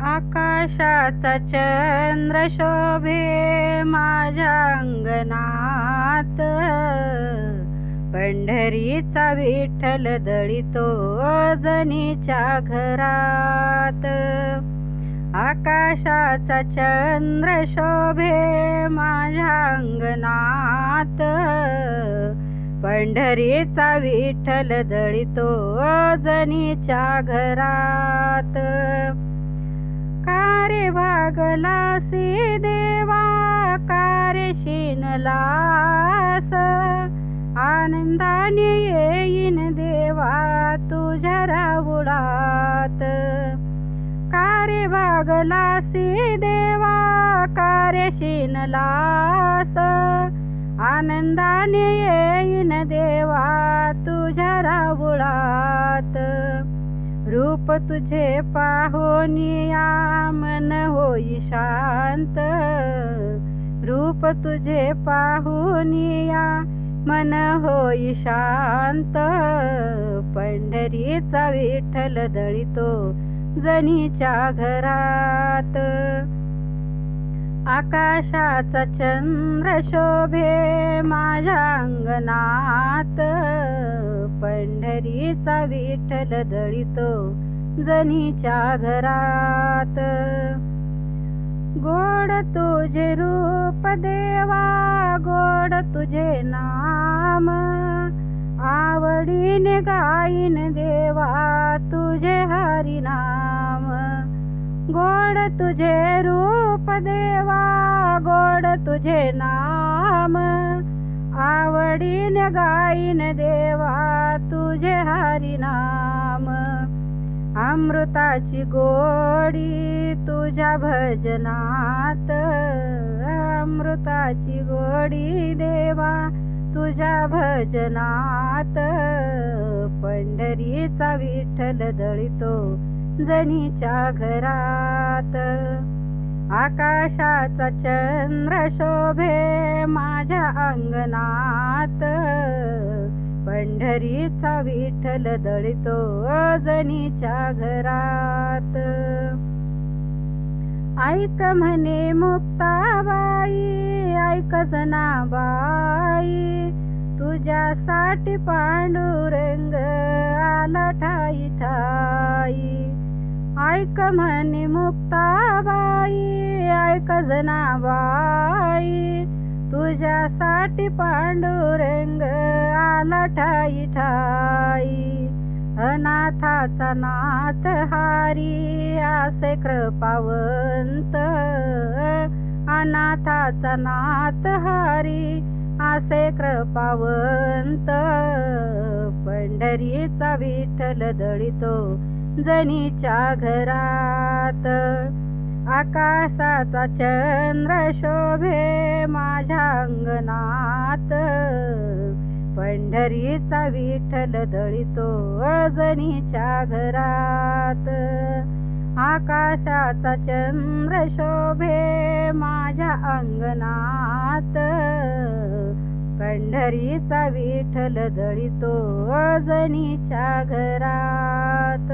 आकाशाचा चंद्र शोभे माझ्या अंगणात, पंढरीचा विठ्ठल दळीतो जनीच्या घरात. आकाशाचा चंद्र शोभे माझ्या अंगणात, पंढरीचा विठ्ठल दळीतो जनीच्या घरात. कारे भागलासी देवा कारे शिनलास, आनंदाने येईन देवा तुझ्या राऊळात. कारे भागलासी देवा कारे शिनलास, आनंदाने येईन देवा तुझ्या राऊळात. रूप तुझे पाहोनिया मन होई शांत, रूप तुझे पाहोनिया मन होई शांत. पंढरीचा विठ्ठल दळीतो जनीच्या घरात. आकाशाचा चंद्र शोभे माझ्या अंगणात, पंढरीचा विठ्ठल दळीतो जनीच्या घरात. गोड तुझे रूप देवा गोड तुझे नाम, आवडीने गाईन देवा तुझे हरिनाम. गोड तुझे रूप देवा गोड तुझे नाम, आवडीने गाईन देवा तुझे हरिनाम. अमृताची गोडी तुझ्या भजनात, अमृताची गोडी देवा तुझ्या भजनात. पंढरीचा विठ्ठल दळीतो जनीच्या घरात. आकाशाचा चंद्र शोभे माझ्या अंगणात, पंढरीचा विठ्ठल दळीतो जनीच्या घरात. ऐक म्हणे मुक्ताबाई ऐक जनाबाई, तुझ्यासाठी पांडुरंग आला ठाई ठाई. ऐक म्हणे मुक्ताबाई ऐक जनाबाई, तुझ्यासाठी पांडुरंग आला ठाई ठाई. अनाथाचा नाथ हारी असे कृपावंत, अनाथाचा नाथ हारी असे कृपावंत. पंढरीचा विठ्ठल दळीतो जनीच्या घरात. आकाशाचा चंद्र शोभे माझ्या अंगणात, पंढरीचा विठ्ठल दळीतो जनीच्या घरात. आकाशाचा चंद्र शोभे माझ्या अंगणात, पंढरीचा विठ्ठल दळीतो जनीच्या घरात.